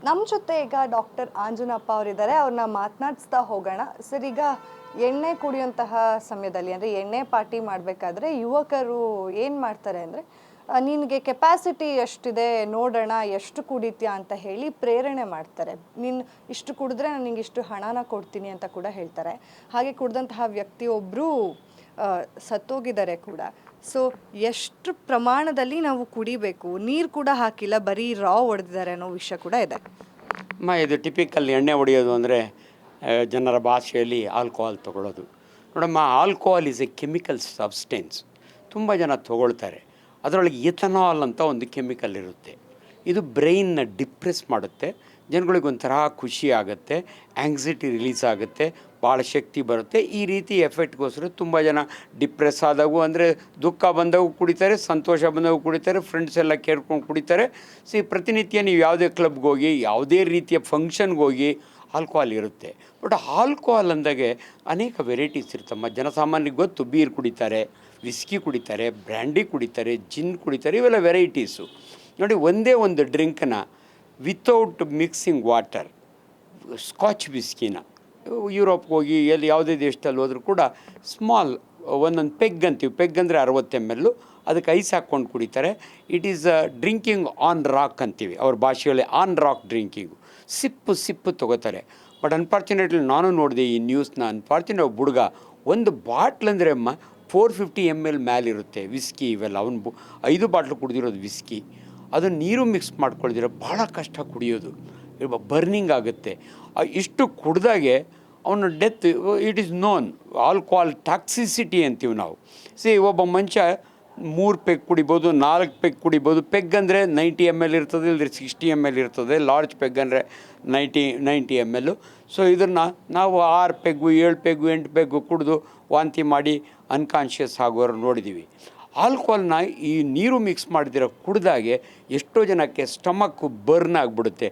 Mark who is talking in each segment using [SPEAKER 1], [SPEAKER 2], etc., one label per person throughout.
[SPEAKER 1] ನಮ್ಮ ಜೊತೆ ಈಗ ಡಾಕ್ಟರ್ ಆಂಜನಪ್ಪ ಅವರಿದ್ದಾರೆ. ಅವ್ರನ್ನ ಮಾತನಾಡಿಸ್ತಾ ಹೋಗೋಣ. ಸರ್, ಈಗ ಎಣ್ಣೆ ಕುಡಿಯುವಂತಹ ಸಮಯದಲ್ಲಿ ಅಂದರೆ ಎಣ್ಣೆ ಪಾರ್ಟಿ ಮಾಡಬೇಕಾದ್ರೆ ಯುವಕರು ಏನು ಮಾಡ್ತಾರೆ ಅಂದರೆ, ನಿನಗೆ ಕೆಪಾಸಿಟಿ ಎಷ್ಟಿದೆ ನೋಡೋಣ, ಎಷ್ಟು ಕುಡಿತೀಯಾ ಅಂತ ಹೇಳಿ ಪ್ರೇರಣೆ ಮಾಡ್ತಾರೆ. ನೀನು ಇಷ್ಟು ಕುಡಿದ್ರೆ ನಾನು ನಿಂಗೆ ಇಷ್ಟು ಹಣನ ಕೊಡ್ತೀನಿ ಅಂತ ಕೂಡ ಹೇಳ್ತಾರೆ. ಹಾಗೆ ಕುಡಿದಂತಹ ವ್ಯಕ್ತಿಯೊಬ್ಬರು ಸತ್ತೋಗಿದ್ದಾರೆ ಕೂಡ. ಸೊ ಎಷ್ಟು ಪ್ರಮಾಣದಲ್ಲಿ ನಾವು ಕುಡಿಬೇಕು? ನೀರು ಕೂಡ ಹಾಕಿಲ್ಲ, ಬರೀ ರಾ ಹೊಡೆದಿದ್ದಾರೆ ಅನ್ನೋ ವಿಷಯ ಕೂಡ ಇದೆ.
[SPEAKER 2] ಇದು ಟಿಪಿಕಲ್ ಎಣ್ಣೆ ಹೊಡೆಯೋದು ಅಂದರೆ ಜನರ ಭಾಷೆಯಲ್ಲಿ ಆಲ್ಕೋಹಾಲ್ ತೊಗೊಳ್ಳೋದು. ನೋಡಮ್ಮ, alcohol is A chemical substance. ತುಂಬ ಜನ ತೊಗೊಳ್ತಾರೆ. ಅದರೊಳಗೆ ಎಥನಾಲ್ ಅಂತ ಒಂದು ಕೆಮಿಕಲ್ ಇರುತ್ತೆ. ಇದು ಬ್ರೈನ್ನ ಡಿಪ್ರೆಸ್ ಮಾಡುತ್ತೆ. ಜನಗಳಿಗೊಂಥರ ಖುಷಿ ಆಗುತ್ತೆ, ಆ್ಯಂಗ್ಸೈಟಿ ರಿಲೀಸ್ ಆಗುತ್ತೆ, ಭಾಳ ಶಕ್ತಿ ಬರುತ್ತೆ. ಈ ರೀತಿ ಎಫೆಕ್ಟ್ಗೋಸ್ಕರ ತುಂಬ ಜನ ಡಿಪ್ರೆಸ್ ಆದಾಗೂ, ಅಂದರೆ ದುಃಖ ಬಂದಾಗೂ ಕುಡಿತಾರೆ, ಸಂತೋಷ ಬಂದಾಗೂ ಕುಡಿತಾರೆ, ಫ್ರೆಂಡ್ಸ್ ಎಲ್ಲ ಕೇಳ್ಕೊಂಡು ಕುಡಿತಾರೆ. ಪ್ರತಿನಿತ್ಯ ನೀವು ಯಾವುದೇ ಕ್ಲಬ್ಗೆ ಹೋಗಿ, ಯಾವುದೇ ರೀತಿಯ ಫಂಕ್ಷನ್ಗೆ ಹೋಗಿ ಆಲ್ಕೋಹಾಲ್ ಇರುತ್ತೆ. ಬಟ್ ಆಲ್ಕೋಹಾಲ್ ಅಂದಾಗೆ ಅನೇಕ ವೆರೈಟೀಸ್ ಇರ್ತಮ್ಮ. ಜನಸಾಮಾನ್ಯರಿಗೆ ಗೊತ್ತು, ಬೀರ್ ಕುಡಿತಾರೆ, ವಿಸ್ಕಿ ಕುಡಿತಾರೆ, ಬ್ರ್ಯಾಂಡಿ ಕುಡಿತಾರೆ, ಜಿನ್ ಕುಡಿತಾರೆ, ಇವೆಲ್ಲ ವೆರೈಟೀಸು. ನೋಡಿ, ಒಂದೇ ಒಂದು ಡ್ರಿಂಕನ್ನ ವಿತೌಟ್ ಮಿಕ್ಸಿಂಗ್ ವಾಟರ್, ಸ್ಕಾಚ್ ವಿಸ್ಕಿನ ಯುರೋಪ್ಗೆ ಹೋಗಿ ಎಲ್ಲಿ ಯಾವುದೇ ದೇಶದಲ್ಲಿ ಹೋದರೂ ಕೂಡ ಸ್ಮಾಲ್ ಒಂದೊಂದು ಪೆಗ್ ಅಂತೀವಿ. ಪೆಗ್ ಅಂದರೆ 60 ml, ಅದಕ್ಕೆ ಐಸ್ ಹಾಕ್ಕೊಂಡು ಕುಡಿತಾರೆ. It is drinking on rock ಅಂತೀವಿ ಅವ್ರ ಭಾಷೆಯಲ್ಲಿ. ಆನ್ ರಾಕ್ ಡ್ರಿಂಕಿಂಗು, ಸಿಪ್ಪು ತೊಗೋತಾರೆ. ಬಟ್ ಅನ್ಫಾರ್ಚುನೇಟ್ಲಿ ನಾನು ನೋಡಿದೆ ಈ ನ್ಯೂಸ್ನ. ಅನ್ಫಾರ್ಚುನೇಟ್ ಒಬ್ಬ ಹುಡುಗ ಒಂದು ಬಾಟ್ಲ್ ಅಂದರೆ ಅಮ್ಮ 450 ml ಮೇಲಿರುತ್ತೆ ವಿಸ್ಕಿ. ಇವೆಲ್ಲ ಅವನು 5 ಬಾಟ್ಲು ಕುಡಿದಿರೋದು ವಿಸ್ಕಿ. ಅದು ನೀರು ಮಿಕ್ಸ್ ಮಾಡ್ಕೊಳ್ದಿರೋ ಭಾಳ ಕಷ್ಟ ಕುಡಿಯೋದು, ಬರ್ನಿಂಗ್ ಆಗುತ್ತೆ. ಇಷ್ಟು ಕುಡ್ದಾಗೆ ಅವನ death. It is known alcohol toxicity ಅಂತೀವಿ ನಾವು. ಒಬ್ಬ ಮನುಷ್ಯ 3 ಪೆಗ್ ಕುಡಿಬೋದು, 4 ಪೆಗ್ ಕುಡಿಬೋದು. ಪೆಗ್ ಅಂದರೆ 90 ml ಇರ್ತದೆ, ಇಲ್ಲದ್ರೆ 60 ml ಇರ್ತದೆ. ಲಾರ್ಜ್ ಪೆಗ್ ಅಂದರೆ 90 ml. ಸೊ ಇದನ್ನು ನಾವು 6 ಪೆಗ್ಗು, 7 ಪೆಗ್ಗು, 8 ಪೆಗ್ಗು ಕುಡಿದು ವಾಂತಿ ಮಾಡಿ ಅನ್ಕಾನ್ಷಿಯಸ್ ಆಗೋರು ನೋಡಿದ್ದೀವಿ. ಆಲ್ಕೋಹಾಲ್ನ ಈ ನೀರು ಮಿಕ್ಸ್ ಮಾಡಿದಿರೋ ಕುಡ್ದಾಗೆ ಎಷ್ಟೋ ಜನಕ್ಕೆ ಸ್ಟಮಕ್ಕು ಬರ್ನ್ ಆಗಿಬಿಡುತ್ತೆ.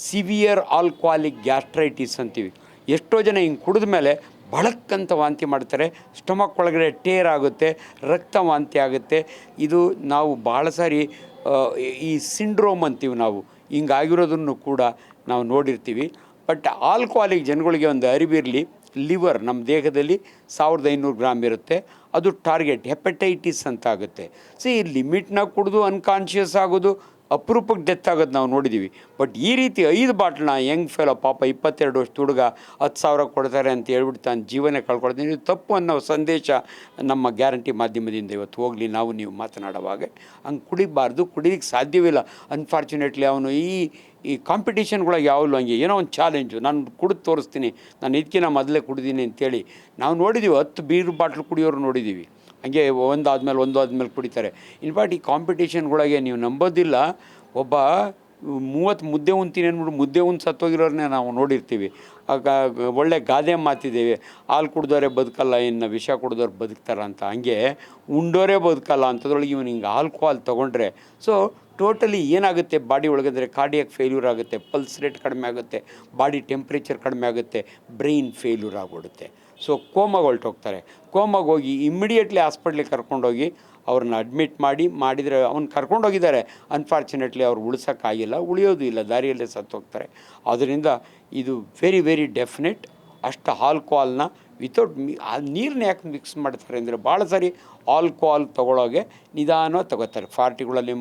[SPEAKER 2] ಸಿವಿಯರ್ ಆಲ್ಕೋಹಾಲಿಕ್ ಗ್ಯಾಸ್ಟ್ರೈಟಿಸ್ ಅಂತೀವಿ. ಎಷ್ಟೋ ಜನ ಹಿಂಗೆ ಕುಡಿದ ಮೇಲೆ ಬಳಕ್ಕಂತ ವಾಂತಿ ಮಾಡ್ತಾರೆ, ಸ್ಟಮಕ್ ಒಳಗಡೆ ಟೇರ್ ಆಗುತ್ತೆ, ರಕ್ತ ವಾಂತಿ ಆಗುತ್ತೆ. ಇದು ನಾವು ಭಾಳ ಸಾರಿ ಈ ಸಿಂಡ್ರೋಮ್ ಅಂತೀವಿ ನಾವು, ಹಿಂಗಾಗಿರೋದನ್ನು ಕೂಡ ನಾವು ನೋಡಿರ್ತೀವಿ. ಬಟ್ ಆಲ್ಕೋಹಾಲಿಕ್ ಜನಗಳಿಗೆ ಒಂದು ಅರಿವಿರಲಿ, ಲಿವರ್ ನಮ್ಮ ದೇಹದಲ್ಲಿ 1500 ಗ್ರಾಮ್ ಇರುತ್ತೆ. ಅದು ಟಾರ್ಗೆಟ್ ಹೆಪಟೈಟಿಸ್ ಅಂತ ಆಗುತ್ತೆ. ಈ ಲಿಮಿಟ್ನಾಗ ಕುಡಿದು ಅನ್ಕಾನ್ಷಿಯಸ್ ಆಗೋದು, ಅಪರೂಪಕ್ಕೆ ಡೆತ್ ಆಗೋದು ನಾವು ನೋಡಿದ್ದೀವಿ. ಬಟ್ ಈ ರೀತಿ 5 ಬಾಟ್ಲನ್ನ ಯಂಗ್ ಫೆಲೋ ಪಾಪ 22 ವರ್ಷದ ಹುಡುಗ 10,000 ಕೊಡ್ತಾರೆ ಅಂತ ಹೇಳ್ಬಿಟ್ಟು ತಾನು ಜೀವನ ಕಳ್ಕೊಳ್ತೀನಿ. ಇದು ತಪ್ಪು ಅನ್ನೋ ಸಂದೇಶ ನಮ್ಮ ಗ್ಯಾರಂಟಿ ಮಾಧ್ಯಮದಿಂದ ಇವತ್ತು ಹೋಗಲಿ. ನಾವು ನೀವು ಮಾತನಾಡುವಾಗ ಹಂಗೆ ಕುಡಿಬಾರ್ದು, ಕುಡಿಲಿಕ್ಕೆ ಸಾಧ್ಯವಿಲ್ಲ. ಅನ್ಫಾರ್ಚುನೇಟ್ಲಿ ಅವನು ಈ ಕಾಂಪಿಟೇಷನ್ಗಳಿಗೆ ಯಾವಾಗಲೂ ಹಂಗೆ ಏನೋ ಒಂದು ಚಾಲೆಂಜು, ನಾನು ಕುಡಿದು ತೋರಿಸ್ತೀನಿ, ನಾನು ಇದಕ್ಕಿಂತ ಮೊದಲೇ ಕುಡಿದೀನಿ ಅಂತೇಳಿ ನಾವು ನೋಡಿದ್ದೀವಿ. 10 ಬೀರ್ ಬಾಟ್ಲು ಕುಡಿಯೋರು ನೋಡಿದ್ದೀವಿ. ಹಂಗೆ ಒಂದಾದ್ಮೇಲೆ ಕುಡಿತಾರೆ. ಇನ್ಫ್ಯಾಕ್ಟ್ ಈ ಕಾಂಪಿಟೇಷನ್ಗಳಿಗೆ ನೀವು ನಂಬೋದಿಲ್ಲ, ಒಬ್ಬ 30 ಮುದ್ದೆ ಉಣ್ತೀನಿ ಅಂದ್ಬಿಟ್ಟು ಮುದ್ದೆ ಸತ್ತೋಗಿರೋರನ್ನೇ ನಾವು ನೋಡಿರ್ತೀವಿ. ಆಗ ಒಳ್ಳೆ ಗಾದೆ ಮಾತಿದ್ದೇವೆ, ಹಾಲು ಕುಡ್ದೋರೆ ಬದುಕಲ್ಲ, ಇನ್ನು ವಿಷ ಕುಡ್ದವ್ರು ಬದುಕ್ತಾರ ಅಂತ. ಹಂಗೆ ಉಂಡೋರೇ ಬದುಕಲ್ಲ ಅಂಥದ್ರೊಳಗೆ ಇವನು ಹಿಂಗೆ ಆಲ್ಕೋಹಾಲ್ ತೊಗೊಂಡ್ರೆ ಟೋಟಲಿ ಏನಾಗುತ್ತೆ ಬಾಡಿ ಒಳಗಂದರೆ ಕಾರ್ಡಿಯಾಕ್ ಫೇಲ್ಯೂರ್ ಆಗುತ್ತೆ, ಪಲ್ಸ್ ರೇಟ್ ಕಡಿಮೆ ಆಗುತ್ತೆ, ಬಾಡಿ ಟೆಂಪ್ರೇಚರ್ ಕಡಿಮೆ ಆಗುತ್ತೆ, ಬ್ರೈನ್ ಫೇಲ್ಯೂರ್ ಆಗಿಬಿಡುತ್ತೆ. ಕೋಮಾಗೆ ಹೊರಟೋಗ್ತಾರೆ. ಕೋಮಾಗೆ ಹೋಗಿ ಇಮ್ಮಿಡಿಯೇಟ್ಲಿ ಹಾಸ್ಪಿಟ್ಲಿಗೆ ಕರ್ಕೊಂಡೋಗಿ ಅವ್ರನ್ನ ಅಡ್ಮಿಟ್ ಮಾಡಿದರೆ ಅವ್ನು ಕರ್ಕೊಂಡೋಗಿದ್ದಾರೆ. ಅನ್ಫಾರ್ಚುನೇಟ್ಲಿ ಅವ್ರು ಉಳಿಸೋಕ್ಕಾಗಿಲ್ಲ, ಉಳಿಯೋದು ಇಲ್ಲ, ದಾರಿಯಲ್ಲೇ ಸತ್ತೋಗ್ತಾರೆ. ಆದ್ದರಿಂದ ಇದು ವೆರಿ ವೆರಿ ಡೆಫಿನೆಟ್. ಅಷ್ಟು ಆಲ್ಕೋಹಾಲ್ನ ವಿತೌಟ್ ನೀರನ್ನ ಯಾಕೆ ಮಿಕ್ಸ್ ಮಾಡ್ತಾರೆ ಅಂದರೆ, ಭಾಳ ಸಾರಿ ಆಲ್ಕೋಹಾಲ್ ತೊಗೊಳೋಗೆ ನಿಧಾನವಾಗಿ ತೊಗೋತಾರೆ. ಪಾರ್ಟಿಗಳಲ್ಲಿ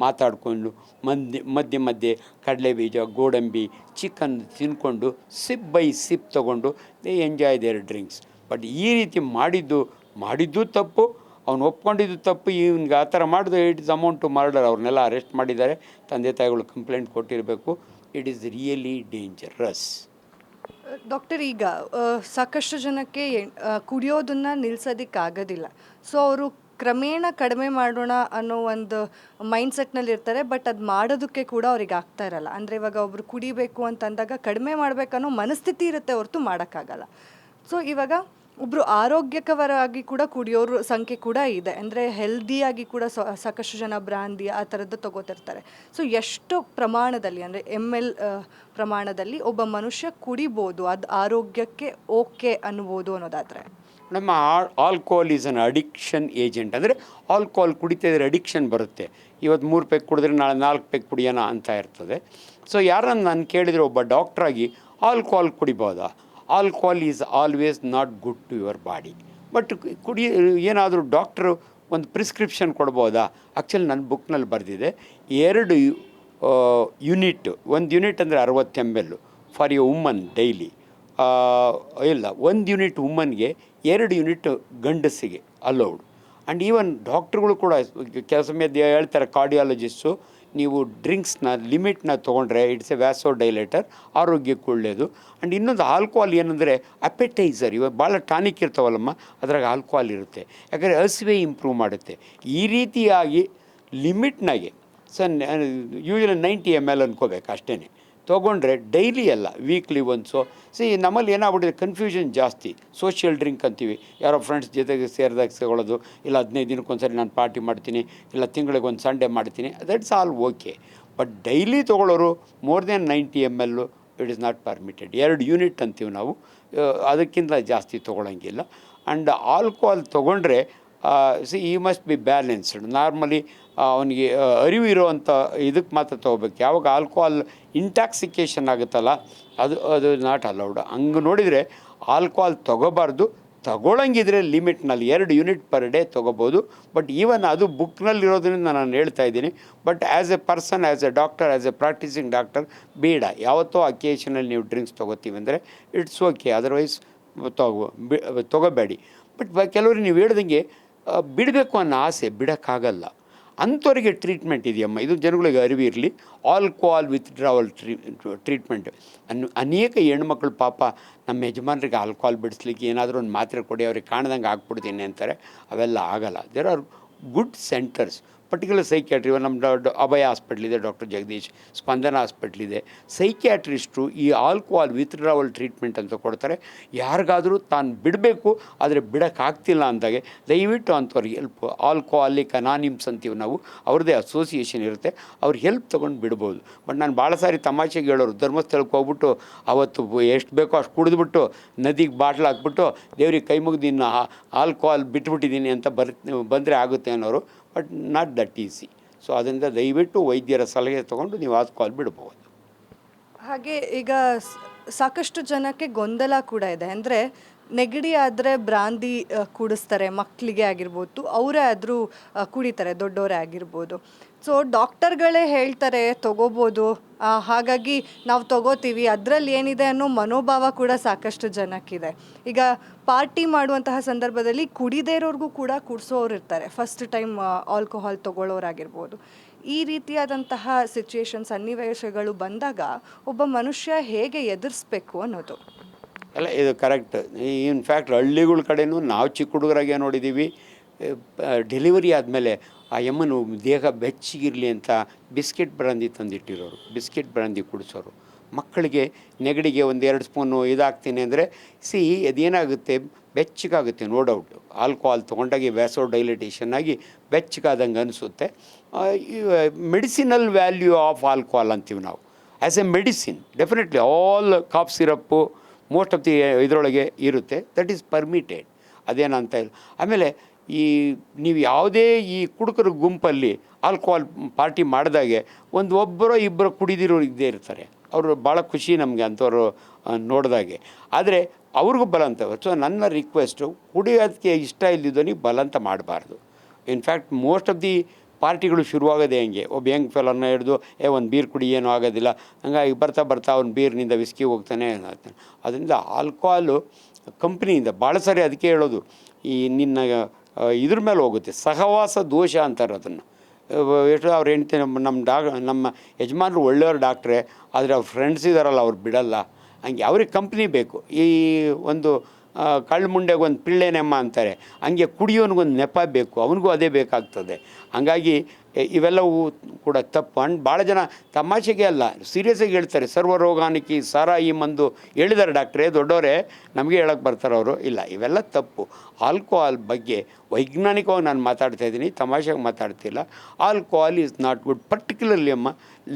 [SPEAKER 2] ಮಾತಾಡಿಕೊಂಡು ಮಧ್ಯೆ ಕಡಲೆ ಬೀಜ, ಗೋಡಂಬಿ, ಚಿಕನ್ ತಿಂದ್ಕೊಂಡು ಸಿಪ್ ಬೈ ಸಿಪ್ ತೊಗೊಂಡು they enjoy their drinks. But ಈ ರೀತಿ ಮಾಡಿದ್ದು ತಪ್ಪು, ಅವ್ನು ಒಪ್ಕೊಂಡಿದ್ದು ತಪ್ಪು. ಇವನಿಗೆ ಆ ಥರ ಮಾಡಿದ್ರೆ it is amount to murder. ಅವ್ರನ್ನೆಲ್ಲ ಅರೆಸ್ಟ್ ಮಾಡಿದ್ದಾರೆ, ತಂದೆ ತಾಯಿಗಳು ಕಂಪ್ಲೇಂಟ್ ಕೊಟ್ಟಿರಬೇಕು. It is really dangerous.
[SPEAKER 1] Doctor, ಈಗ ಸಾಕಷ್ಟು ಜನಕ್ಕೆ ಕುಡಿಯೋದನ್ನು ನಿಲ್ಲಿಸೋದಕ್ಕಾಗೋದಿಲ್ಲ. ಸೊ ಅವರು ಕ್ರಮೇಣ ಕಡಿಮೆ ಮಾಡೋಣ ಅನ್ನೋ ಒಂದು ಮೈಂಡ್ಸೆಟ್ನಲ್ಲಿ ಇರ್ತಾರೆ. ಬಟ್ ಅದು ಮಾಡೋದಕ್ಕೆ ಕೂಡ ಅವ್ರಿಗೆ ಆಗ್ತಾ ಇರಲ್ಲ. ಅಂದರೆ ಇವಾಗ ಒಬ್ಬರು ಕುಡಿಬೇಕು ಅಂತಂದಾಗ ಕಡಿಮೆ ಮಾಡಬೇಕನ್ನೋ ಮನಸ್ಥಿತಿ ಇರುತ್ತೆ, ಹೊರತು ಮಾಡೋಕ್ಕಾಗಲ್ಲ. ಸೊ ಇವಾಗ ಒಬ್ಬರು ಆರೋಗ್ಯಕರವಾಗಿ ಕೂಡ ಕುಡಿಯೋರ ಸಂಖ್ಯೆ ಕೂಡ ಇದೆ. ಅಂದರೆ ಹೆಲ್ದಿಯಾಗಿ ಕೂಡ ಸಾಕಷ್ಟು ಜನ ಬ್ರಾಂದಿ ಆ ಥರದ್ದು ತೊಗೋತಿರ್ತಾರೆ. ಸೊ ಎಷ್ಟು ಪ್ರಮಾಣದಲ್ಲಿ, ಅಂದರೆ ml ಪ್ರಮಾಣದಲ್ಲಿ ಒಬ್ಬ ಮನುಷ್ಯ ಕುಡಿಬೋದು, ಅದು ಆರೋಗ್ಯಕ್ಕೆ ಓಕೆ ಅನ್ಬೋದು ಅನ್ನೋದಾದರೆ?
[SPEAKER 2] ನಮ್ಮ alcohol is an addiction agent. ಅಂದರೆ ಆಲ್ಕೋಹಾಲ್ ಕುಡಿತಾ ಇದ್ರೆ ಅಡಿಕ್ಷನ್ ಬರುತ್ತೆ. ಇವತ್ತು 3 ಪೆಗ್ ಕುಡಿದ್ರೆ ನಾಳೆ 4 ಪೆಗ್ ಕುಡಿಯೋಣ ಅಂತ ಇರ್ತದೆ. ಸೊ ಯಾರನ್ನು ನಾನು ಕೇಳಿದರೆ ಒಬ್ಬ ಡಾಕ್ಟ್ರಾಗಿ ಆಲ್ಕೋಹಾಲ್ ಕುಡಿಬೋದಾ? Alcohol is always not good to your body. But ಏನಾದರೂ ಡಾಕ್ಟ್ರು ಒಂದು ಪ್ರಿಸ್ಕ್ರಿಪ್ಷನ್ ಕೊಡ್ಬೋದಾ? ಆ್ಯಕ್ಚುಲಿ ನನ್ನ ಬುಕ್ನಲ್ಲಿ ಬರೆದಿದೆ 2 ಯೂನಿಟ್, 1 ಯೂನಿಟ್ ಅಂದರೆ 60 ml for a woman daily. ಇಲ್ಲ, 1 ಯೂನಿಟ್ ವುಮನ್ಗೆ 2 ಯೂನಿಟ್ ಗಂಡಸಿಗೆ ಅಲೌಡ್. ಆ್ಯಂಡ್ ಈವನ್ ಡಾಕ್ಟ್ರುಗಳು ಕೂಡ ಕೆಲಸ ಸಮಯದ ಹೇಳ್ತಾರೆ, ಕಾರ್ಡಿಯಾಲಜಿಸ್ಟು, ನೀವು ಡ್ರಿಂಕ್ಸ್ನ ಲಿಮಿಟ್ನ ತೊಗೊಂಡ್ರೆ ಇಟ್ಸ್ ಎ ವ್ಯಾಸೋ ಡೈಲೇಟರ್, ಆರೋಗ್ಯಕ್ಕೆ ಒಳ್ಳೆಯದು. ಆ್ಯಂಡ್ ಇನ್ನೊಂದು ಆಲ್ಕೋಹಾಲ್ ಏನಂದರೆ ಅಪೆಟೈಸರ್. ಇವಾಗ ಭಾಳ ಟಾನಿಕ್ ಇರ್ತಾವಲ್ಲಮ್ಮ, ಅದ್ರಾಗ ಆಲ್ಕೋಹಾಲ್ ಇರುತ್ತೆ, ಯಾಕಂದರೆ ಹಸಿವೆ ಇಂಪ್ರೂವ್ ಮಾಡುತ್ತೆ. ಈ ರೀತಿಯಾಗಿ ಲಿಮಿಟ್ನಾಗೆ ಯೂಶಲಿ 90 ml ಅನ್ಕೋಬೇಕು ಅಷ್ಟೇ ತೊಗೊಂಡ್ರೆ, ಡೈಲಿ ಅಲ್ಲ, ವೀಕ್ಲಿ ಒನ್ಸು. ನಮ್ಮಲ್ಲಿ ಏನಾಗ್ಬಿಟ್ಟಿದೆ, ಕನ್ಫ್ಯೂಷನ್ ಜಾಸ್ತಿ. ಸೋಷಿಯಲ್ ಡ್ರಿಂಕ್ ಅಂತೀವಿ, ಯಾರೋ ಫ್ರೆಂಡ್ಸ್ ಜೊತೆಗೆ ಸೇರಿದಾಗ ತಗೊಳ್ಳೋದು, ಇಲ್ಲ 15 ದಿನಕ್ಕೊಂದ್ಸರಿ ನಾನು ಪಾರ್ಟಿ ಮಾಡ್ತೀನಿ, ಇಲ್ಲ ತಿಂಗಳಿಗೆ ಒಂದು ಸಂಡೇ ಮಾಡ್ತೀನಿ, that's all okay. But daily ತೊಗೊಳ್ಳೋರು more than 90 ml it is not permitted. 2 unit ಅಂತೀವಿ ನಾವು, ಅದಕ್ಕಿಂತ ಜಾಸ್ತಿ ತೊಗೊಳಂಗಿಲ್ಲ. ಆ್ಯಂಡ್ ಆಲ್ಕೋಹಾಲ್ ತೊಗೊಂಡ್ರೆ ಈ ಮಸ್ಟ್ ಬಿ ಬ್ಯಾಲೆನ್ಸ್ಡ್. ನಾರ್ಮಲಿ ಅವನಿಗೆ ಅರಿವು ಇರೋವಂಥ ಇದಕ್ಕೆ ಮಾತ್ರ ತೊಗೋಬೇಕು. ಯಾವಾಗ ಆಲ್ಕೋಹಾಲ್ ಇಂಟಾಕ್ಸಿಕೇಷನ್ ಆಗುತ್ತಲ್ಲ, ಅದು ನಾಟ್ ಅಲೌಡ್. ಹಂಗೆ ನೋಡಿದರೆ ಆಲ್ಕೋಹಾಲ್ ತೊಗೋಬಾರ್ದು. ತಗೊಳ್ಳಂಗಿದ್ರೆ ಲಿಮಿಟ್ನಲ್ಲಿ 2 ಯೂನಿಟ್ ಪರ್ ಡೇ ತೊಗೋಬೋದು. ಬಟ್ ಈವನ್ ಅದು ಬುಕ್ನಲ್ಲಿರೋದ್ರಿಂದ ನಾನು ಹೇಳ್ತಾ ಇದ್ದೀನಿ. But as A person, as A doctor, as A practising doctor, ಬೇಡ. ಯಾವತ್ತೋ ಅಕೇಷನಲ್ಲಿ ನೀವು ಡ್ರಿಂಕ್ಸ್ ತೊಗೋತೀವಿ ಅಂದರೆ ಇಟ್ಸ್ ಓಕೆ, ಅದರ್ವೈಸ್ ತೊಗೋಬೇಡಿ. ಬಟ್ ಕೆಲವ್ರಿಗೆ ನೀವು ಹೇಳ್ದಂಗೆ ಬಿಡಬೇಕು ಅನ್ನೋ ಆಸೆ, ಬಿಡೋಕ್ಕಾಗಲ್ಲ. ಅಂಥವ್ರಿಗೆ ಟ್ರೀಟ್ಮೆಂಟ್ ಇದೆಯಮ್ಮ, ಇದು ಜನಗಳಿಗೆ ಅರಿವಿರಲಿ. Alcohol withdrawal treatment. ಅನೇಕ ಹೆಣ್ಮಕ್ಳು ಪಾಪ ನಮ್ಮ ಯಜಮಾನ್ರಿಗೆ ಆಲ್ಕೋಹಾಲ್ ಬಿಡಿಸ್ಲಿಕ್ಕೆ ಏನಾದರೂ ಒಂದು ಮಾತ್ರೆ ಕೊಡಿ, ಅವ್ರಿಗೆ ಕಾಣ್ದಂಗೆ ಹಾಕ್ಬಿಡ್ತೀನಿ ಅಂತಾರೆ. ಅವೆಲ್ಲ ಆಗಲ್ಲ. There are good centres, particular psychiatry. ನಮ್ಮ ಅಭಯ ಹಾಸ್ಪಿಟ್ಲಿದೆ, ಡಾಕ್ಟರ್ ಜಗದೀಶ್, ಸ್ಪಂದನ ಹಾಸ್ಪಿಟ್ಲಿದೆ. ಸೈಕ್ಯಾಟ್ರಿಸ್ಟು ಈ ಆಲ್ಕೋಹಾಲ್ ವಿತ್ಡ್ರಾವಲ್ ಟ್ರೀಟ್ಮೆಂಟ್ ಅಂತ ಕೊಡ್ತಾರೆ. ಯಾರಿಗಾದರೂ ತಾನು ಬಿಡಬೇಕು ಆದರೆ ಬಿಡೋಕ್ಕಾಗ್ತಿಲ್ಲ ಅಂದಾಗೆ ದಯವಿಟ್ಟು ಅಂಥವ್ರಿಗೆ ಹೆಲ್ಪ್. ಆಲ್ಕೋಹಾಲಿಕ್ ಅನಾನಿಮ್ಸ್ ಅಂತೀವಿ ನಾವು, ಅವ್ರದ್ದೇ ಅಸೋಸಿಯೇಷನ್ ಇರುತ್ತೆ, ಅವ್ರ ಹೆಲ್ಪ್ ತೊಗೊಂಡು ಬಿಡ್ಬೋದು. ಬಟ್ ನಾನು ಭಾಳ ಸಾರಿ ತಮಾಷೆಗೆ ಹೇಳೋರು, ಧರ್ಮಸ್ಥಳಕ್ಕೆ ಹೋಗ್ಬಿಟ್ಟು ಅವತ್ತು ಎಷ್ಟು ಬೇಕೋ ಅಷ್ಟು ಕುಡಿದ್ಬಿಟ್ಟು ನದಿಗೆ ಬಾಟ್ಲು ಹಾಕ್ಬಿಟ್ಟು ದೇವ್ರಿಗೆ ಕೈ ಮುಗಿದು ಇನ್ನು ಆಲ್ಕೋಹಾಲ್ ಬಿಟ್ಬಿಟ್ಟಿದ್ದೀನಿ ಅಂತ ಬಂದರೆ ಆಗುತ್ತೆ ಅನ್ನೋರು. But not that easy. So ಅದರಿಂದ ದಯವಿಟ್ಟು ವೈದ್ಯರ ಸಲಹೆ ತೊಗೊಂಡು ನೀವು ಆಲ್ಕೋಹಾಲ್ ಬಿಡ್ಬೋದು.
[SPEAKER 1] ಹಾಗೆ ಈಗ ಸಾಕಷ್ಟು ಜನಕ್ಕೆ ಗೊಂದಲ ಕೂಡ ಇದೆ. ಅಂದರೆ ನೆಗಡಿ ಆದರೆ ಬ್ರಾಂದಿ ಕುಡಿಸ್ತಾರೆ, ಮಕ್ಕಳಿಗೆ ಆಗಿರ್ಬೋದು, ಅವರೇ ಆದರೂ ಕುಡಿತಾರೆ, ದೊಡ್ಡವರೇ ಆಗಿರ್ಬೋದು. ಸೊ ಡಾಕ್ಟರ್ಗಳೇ ಹೇಳ್ತಾರೆ ತೊಗೋಬೋದು, ಹಾಗಾಗಿ ನಾವು ತೊಗೋತೀವಿ, ಅದರಲ್ಲಿ ಏನಿದೆ ಅನ್ನೋ ಮನೋಭಾವ ಕೂಡ ಸಾಕಷ್ಟು ಜನಕ್ಕಿದೆ. ಈಗ ಪಾರ್ಟಿ ಮಾಡುವಂತಹ ಸಂದರ್ಭದಲ್ಲಿ ಕುಡಿದೇ ಇರೋರ್ಗೂ ಕೂಡ ಕುಡಿಸೋರು ಇರ್ತಾರೆ, ಫಸ್ಟ್ ಟೈಮ್ ಆಲ್ಕೋಹಾಲ್ ತೊಗೊಳ್ಳೋರಾಗಿರ್ಬೋದು. ಈ ರೀತಿಯಾದಂತಹ ಸಿಚುಯೇಷನ್, ಸನ್ನಿವೇಶಗಳು ಬಂದಾಗ ಒಬ್ಬ ಮನುಷ್ಯ ಹೇಗೆ ಎದುರಿಸ್ಬೇಕು ಅನ್ನೋದು.
[SPEAKER 2] ಅಲ್ಲ, ಇದು ಕರೆಕ್ಟ್. ಇನ್ಫ್ಯಾಕ್ಟ್ ಹಳ್ಳಿಗಳ ಕಡೆನೂ ನಾವು ಚಿಕ್ಕ ಹುಡುಗರಾಗೆ ನೋಡಿದ್ದೀವಿ, ಡೆಲಿವರಿ ಆದಮೇಲೆ ಆ ಯಮ್ಮನು ದೇಹ ಬೆಚ್ಚಗಿರಲಿ ಅಂತ ಬಿಸ್ಕೆಟ್ ಬ್ರಾಂದಿ ತಂದಿಟ್ಟಿರೋರು, ಬಿಸ್ಕೆಟ್ ಬ್ರಾಂದಿ ಕುಡಿಸೋರು. ಮಕ್ಕಳಿಗೆ ನೆಗಡಿಗೆ 1-2 ಸ್ಪೂನು ಇದಾಗ್ತೀನಿ ಅಂದರೆ ಅದೇನಾಗುತ್ತೆ, ಬೆಚ್ಚಗಾಗುತ್ತೆ. ನೋ ಡೌಟ್, ಆಲ್ಕೋಹಾಲ್ ತೊಗೊಂಡಾಗಿ ವ್ಯಾಸೋ ಡೈಲಿಟೇಷನ್ ಆಗಿ ಬೆಚ್ಚಗಾದಂಗೆ ಅನಿಸುತ್ತೆ. ಮೆಡಿಸಿನಲ್ ವ್ಯಾಲ್ಯೂ ಆಫ್ ಆಲ್ಕೋಹಾಲ್ ಅಂತೀವಿ ನಾವು, as a medicine. Definitely all cough syrup most of the ಇದರೊಳಗೆ ಇರುತ್ತೆ, ದಟ್ ಈಸ್ ಪರ್ಮಿಟೆಡ್, ಅದೇನಂತ ಇಲ್ಲ. ಆಮೇಲೆ ನೀವು ಯಾವುದೇ ಈ ಕುಡುಕರ ಗುಂಪಲ್ಲಿ ಆಲ್ಕೋಹಾಲ್ ಪಾರ್ಟಿ ಮಾಡಿದಾಗೆ ಒಬ್ಬರೋ ಇಬ್ಬರು ಕುಡಿದಿರೋರು ಇದ್ದೇ ಇರ್ತಾರೆ. ಅವರು ಭಾಳ ಖುಷಿ ನಮಗೆ ಅಂಥವ್ರು ನೋಡಿದಾಗೆ. ಆದರೆ ಅವ್ರಿಗೂ ಬಲಂತ. ಸೊ ನನ್ನ ರಿಕ್ವೆಸ್ಟು, ಕುಡಿಯೋದಕ್ಕೆ ಇಷ್ಟ ಇಲ್ದಿದ್ದವನಿಗೆ ಬಲಂತ ಮಾಡಬಾರ್ದು. ಇನ್ಫ್ಯಾಕ್ಟ್ ಮೋಸ್ಟ್ ಆಫ್ ದಿ ಪಾರ್ಟಿಗಳು ಶುರುವಾಗೋದೇ ಹಂಗೆ. ಒಬ್ಬ ಯಂಗ್ ಫೆಲನ್ನ ಹಿಡಿದು ಒಂದು ಬೀರ್ ಕುಡಿ, ಏನೂ ಆಗೋದಿಲ್ಲ, ಹಂಗಾಗಿ ಬರ್ತಾ ಅವ್ನು ಬೀರ್ನಿಂದ ವಿಸ್ಕಿ ಹೋಗ್ತಾನೆ ಆಗ್ತಾನೆ. ಅದರಿಂದ ಆಲ್ಕೋಹಾಲು ಕಂಪ್ನಿಯಿಂದ ಭಾಳ ಸಾರಿ ಅದಕ್ಕೆ ಹೇಳೋದು, ಈ ನಿನ್ನ ಇದ್ರ ಮೇಲೆ ಹೋಗುತ್ತೆ, ಸಹವಾಸ ದೋಷ ಅಂತಾರೆ ಅದನ್ನು. ಎಷ್ಟು ಅವ್ರು ಹೆಂಡ್ತಿ ನಮ್ಮ ಯಜಮಾನರು ಒಳ್ಳೆಯವ್ರು ಡಾಕ್ಟ್ರೇ, ಆದರೆ ಅವ್ರ ಫ್ರೆಂಡ್ಸ್ ಇದ್ದಾರಲ್ಲ ಅವ್ರು ಬಿಡಲ್ಲ. ಹಂಗೆ ಅವ್ರಿಗೆ ಕಂಪ್ನಿ ಬೇಕು. ಈ ಒಂದು ಕಳ್ಳ ಮುಂಡೆಗೆ ಒಂದು ಪಿಳ್ಳೆನೆಮ್ಮ ಅಂತಾರೆ, ಹಂಗೆ ಕುಡಿಯೋನಿಗೊಂದು ನೆಪ ಬೇಕು, ಅವನಿಗೂ ಅದೇ ಬೇಕಾಗ್ತದೆ. ಹಾಗಾಗಿ ಇವೆಲ್ಲವೂ ಕೂಡ ತಪ್ಪು. ಅಂಡ್ ಭಾಳ ಜನ ತಮಾಷೆಗೆ ಅಲ್ಲ, ಸೀರಿಯಸ್ಸಾಗಿ ಹೇಳ್ತಾರೆ, ಸರ್ವರೋಗಾನಿಕಿ ಸಾರಾಯಿ ಮಂದು ಹೇಳಿದ್ದಾರೆ ಡಾಕ್ಟ್ರೇ, ದೊಡ್ಡವರೇ, ನಮಗೆ ಹೇಳೋಕ್ಕೆ ಬರ್ತಾರೆ ಅವರು. ಇಲ್ಲ, ಇವೆಲ್ಲ ತಪ್ಪು. ಆಲ್ಕೋಹಾಲ್ ಬಗ್ಗೆ ವೈಜ್ಞಾನಿಕವಾಗಿ ನಾನು ಮಾತಾಡ್ತಾ ಇದ್ದೀನಿ, ತಮಾಷೆಗೆ ಮಾತಾಡ್ತಿಲ್ಲ. Alcohol is not good, particularly um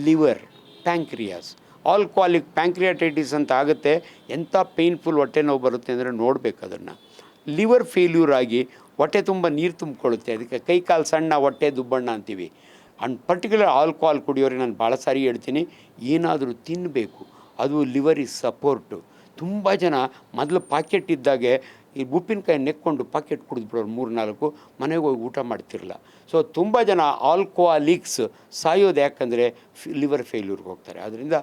[SPEAKER 2] liver, pancreas. Alcoholic pancreatitis ಅಂತ ಆಗುತ್ತೆ. ಎಂಥ ಪೇಯ್ನ್ಫುಲ್ ಹೊಟ್ಟೆ ನೋವು ಬರುತ್ತೆ ಅಂದರೆ ನೋಡಬೇಕು ಅದನ್ನು. ಲಿವರ್ ಫೇಲ್ಯೂರ್ ಆಗಿ ಹೊಟ್ಟೆ ತುಂಬ ನೀರು ತುಂಬಿಕೊಳ್ಳುತ್ತೆ. ಅದಕ್ಕೆ ಕೈ ಕಾಲು ಸಣ್ಣ, ಹೊಟ್ಟೆ ದುಬ್ಬಣ್ಣ ಅಂತೀವಿ. ಆ್ಯಂಡ್ ಪರ್ಟಿಕ್ಯುಲರ್ ಆಲ್ಕೋಹಾಲ್ ಕುಡಿಯೋರಿಗೆ ನಾನು ಭಾಳ ಸಾರಿ ಹೇಳ್ತೀನಿ, ಏನಾದರೂ ತಿನ್ನಬೇಕು, ಅದು ಲಿವರ್ ಇಸ್ ಸಪೋರ್ಟು. ತುಂಬ ಜನ ಮೊದಲು ಪಾಕೆಟ್ ಇದ್ದಾಗೆ ಈ ಉಪ್ಪಿನಕಾಯಿ ನೆಕ್ಕೊಂಡು ಪಾಕೆಟ್ ಕುಡಿದ್ಬಿಡೋರು 3-4, ಮನೆಗೆ ಹೋಗಿ ಊಟ ಮಾಡ್ತಿರಲ್ಲ. ಸೊ ತುಂಬ ಜನ ಆಲ್ಕೋಹಾಲಿಕ್ಸ್ ಸಾಯೋದು ಯಾಕಂದರೆ ಲಿವರ್ ಫೇಲ್ಯೂರ್ಗೆ ಹೋಗ್ತಾರೆ. ಅದರಿಂದ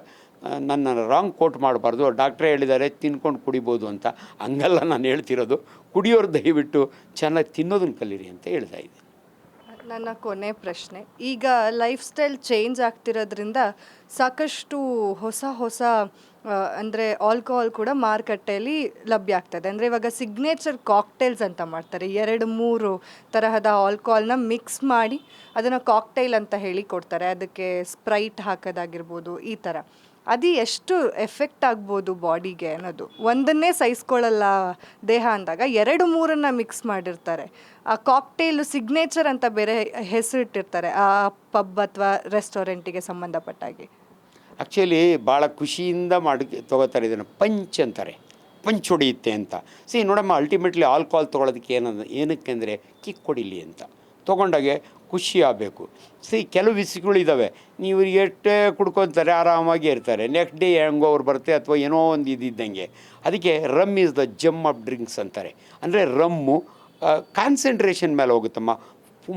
[SPEAKER 2] ನನ್ನ ರಾಂಗ್ ಕೋಟ್ ಮಾಡಬಾರ್ದು, ಡಾಕ್ಟ್ರೇ ಹೇಳಿದ್ದಾರೆ ತಿನ್ಕೊಂಡು ಕುಡಿಬೋದು ಅಂತ. ಹಂಗಲ್ಲ ನಾನು ಹೇಳ್ತಿರೋದು. ಕುಡಿಯೋರು ದಯವಿಟ್ಟು ಚೆನ್ನಾಗಿ ತಿನ್ನೋದನ್ನು ಕಲೀರಿ ಅಂತ ಹೇಳ್ತಾ ಇದ್ದೀನಿ.
[SPEAKER 1] ನನ್ನ ಕೊನೆ ಪ್ರಶ್ನೆ, ಈಗ ಲೈಫ್ ಸ್ಟೈಲ್ ಚೇಂಜ್ ಆಗ್ತಿರೋದ್ರಿಂದ ಸಾಕಷ್ಟು ಹೊಸ ಅಂದರೆ ಆಲ್ಕೋಹಾಲ್ ಕೂಡ ಮಾರುಕಟ್ಟೆಯಲ್ಲಿ ಲಭ್ಯ ಆಗ್ತದೆ. ಅಂದರೆ ಇವಾಗ ಸಿಗ್ನೇಚರ್ ಕಾಕ್ಟೇಲ್ಸ್ ಅಂತ ಮಾಡ್ತಾರೆ, 2-3 ತರಹದ ಆಲ್ಕೋಹಾಲ್ನ ಮಿಕ್ಸ್ ಮಾಡಿ ಅದನ್ನು ಕಾಕ್ಟೈಲ್ ಅಂತ ಹೇಳಿ ಕೊಡ್ತಾರೆ. ಅದಕ್ಕೆ ಸ್ಪ್ರೈಟ್ ಹಾಕೋದಾಗಿರ್ಬೋದು, ಈ ಥರ. ಅದು ಎಷ್ಟು ಎಫೆಕ್ಟ್ ಆಗ್ಬೋದು ಬಾಡಿಗೆ ಅನ್ನೋದು. ಒಂದನ್ನೇ ಸಹಿಸ್ಕೊಳ್ಳಲ್ಲ ದೇಹ ಅಂದಾಗ 2-3 ಮಿಕ್ಸ್ ಮಾಡಿರ್ತಾರೆ. ಆ ಕಾಕ್ಟೇಲು ಸಿಗ್ನೇಚರ್ ಅಂತ ಬೇರೆ ಹೆಸರಿಟ್ಟಿರ್ತಾರೆ ಆ ಪಬ್ ಅಥವಾ ರೆಸ್ಟೋರೆಂಟಿಗೆ ಸಂಬಂಧಪಟ್ಟಾಗಿ.
[SPEAKER 2] ಆ್ಯಕ್ಚುಲಿ ಭಾಳ ಖುಷಿಯಿಂದ ಮಾಡಿ ತೊಗೋತಾರೆ. ಇದನ್ನು ಪಂಚ್ ಅಂತಾರೆ, ಪಂಚ್ ಹೊಡೆಯುತ್ತೆ ಅಂತ. ನೋಡಮ್ಮ, ಅಲ್ಟಿಮೇಟ್ಲಿ ಆಲ್ಕೋಹಾಲ್ ತೊಗೊಳೋದಕ್ಕೆ ಏನಕ್ಕೆ ಅಂದರೆ ಕಿಕ್ ಹೊಡಿಲಿ ಅಂತ ತೊಗೊಂಡಾಗೆ ಖುಷಿ ಆಗಬೇಕು. ಕೆಲವು ವಿಸ್ಗಳಿದ್ದಾವೆ, ನೀವು ಎಷ್ಟೇ ಕುಡ್ಕೊತಾರೆ ಆರಾಮಾಗಿ ಇರ್ತಾರೆ, ನೆಕ್ಸ್ಟ್ ಡೇ ಹೆಂಗೋ ಅವ್ರು ಬರುತ್ತೆ ಅಥವಾ ಏನೋ ಒಂದು ಇದ್ದಂಗೆ. ಅದಕ್ಕೆ rum is the gem of drinks ಅಂತಾರೆ. ಅಂದರೆ ರಮ್ಮು ಕಾನ್ಸಂಟ್ರೇಷನ್ ಮೇಲೆ ಹೋಗುತ್ತಮ್ಮ.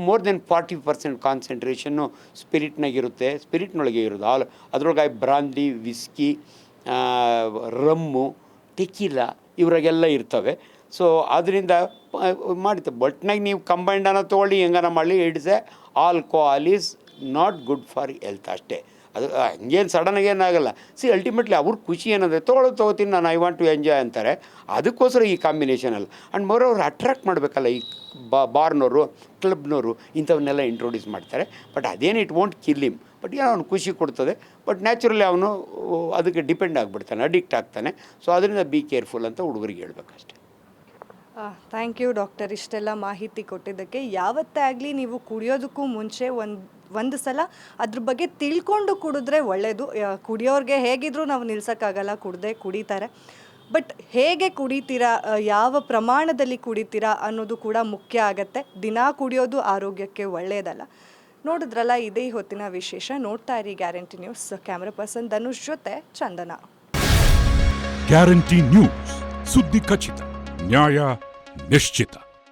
[SPEAKER 2] ಮೋರ್ ದೆನ್ 40% ಕಾನ್ಸಂಟ್ರೇಷನ್ನು ಸ್ಪಿರಿಟ್ನಾಗಿರುತ್ತೆ, ಸ್ಪಿರಿಟ್ನೊಳಗೆ ಇರೋದು. ಅದರೊಳಗೆ ಬ್ರಾಂದಿ, ವಿಸ್ಕಿ, ರಮ್ಮು, ಟೆಕೀಲಾ ಇವರಾಗೆಲ್ಲ ಇರ್ತವೆ. ಸೊ ಅದರಿಂದ ಮಾಡಿತ್ತು. ಬಟ್ನಾಗ ನೀವು ಕಂಬೈಂಡ್ ಅನ್ನೋ ತೊಗೊಳ್ಳಿ, ಹೆಂಗನ ಮಾಡಲಿ, it's A alcohol is not good for health ಅಷ್ಟೇ. ಅದು ಹಂಗೇನು ಸಡನ್ನಾಗಿ ಏನಾಗಲ್ಲ. ಅಲ್ಟಿಮೇಟ್ಲಿ ಅವ್ರ ಖುಷಿ ಏನಂದರೆ ತೊಗೋತೀನಿ ನಾನು, ಐ ವಾಂಟ್ ಟು ಎಂಜಾಯ್ ಅಂತಾರೆ. ಅದಕ್ಕೋಸ್ಕರ ಈ ಕಾಂಬಿನೇಷನಲ್ಲಿ. ಆ್ಯಂಡ್ ಮೋರ್ ಅವ್ರು ಅಟ್ರಾಕ್ಟ್ ಮಾಡಬೇಕಲ್ಲ, ಈ ಬಾರ್ನವರು, ಕ್ಲಬ್ನವರು ಇಂಥವನ್ನೆಲ್ಲ ಇಂಟ್ರೊಡ್ಯೂಸ್ ಮಾಡ್ತಾರೆ. ಬಟ್ ಅದೇನು it won't kill him, but ಏನೋ ಅವ್ನು ಖುಷಿ ಕೊಡ್ತದೆ. ಬಟ್ ನ್ಯಾಚುರಲಿ ಅವನು ಅದಕ್ಕೆ ಡಿಪೆಂಡ್ ಆಗಿಬಿಡ್ತಾನೆ, ಅಡಿಕ್ಟ್ ಆಗ್ತಾನೆ. ಸೊ ಅದರಿಂದ ಬಿ ಕೇರ್ಫುಲ್ ಅಂತ ಹುಡುಗರಿಗೆ ಹೇಳ್ಬೇಕಷ್ಟೆ.
[SPEAKER 1] ಥ್ಯಾಂಕ್ ಯು ಡಾಕ್ಟರ್, ಇಷ್ಟೆಲ್ಲ ಮಾಹಿತಿ ಕೊಟ್ಟಿದ್ದಕ್ಕೆ. ಯಾವತ್ತೇ ಆಗಲಿ ನೀವು ಕುಡಿಯೋದಕ್ಕೂ ಮುಂಚೆ ಒಂದು ಸಲ ಅದ್ರ ಬಗ್ಗೆ ತಿಳ್ಕೊಂಡು ಕುಡಿದ್ರೆ ಒಳ್ಳೆಯದು. ಕುಡಿಯೋರಿಗೆ ಹೇಗಿದ್ರೂ ನಾವು ನಿಲ್ಸೋಕ್ಕಾಗಲ್ಲ, ಕುಡಿತಾರೆ. ಬಟ್ ಹೇಗೆ ಕುಡಿತೀರಾ, ಯಾವ ಪ್ರಮಾಣದಲ್ಲಿ ಕುಡಿತೀರಾ ಅನ್ನೋದು ಕೂಡ ಮುಖ್ಯ ಆಗತ್ತೆ. ದಿನಾ ಕುಡಿಯೋದು ಆರೋಗ್ಯಕ್ಕೆ ಒಳ್ಳೆಯದಲ್ಲ. ನೋಡಿದ್ರಲ್ಲ, ಇದೇ ಹೊತ್ತಿನ ವಿಶೇಷ. ನೋಡ್ತಾ ಇರಿ guarantee news. Camera person Dhanush ಜೊತೆ ಚಂದನ.
[SPEAKER 3] ಗ್ಯಾರಂಟಿ ನ್ಯೂಸ್, ಸುದ್ದಿ ಖಚಿತ, ನ್ಯಾಯ ನಿಶ್ಚಿತ.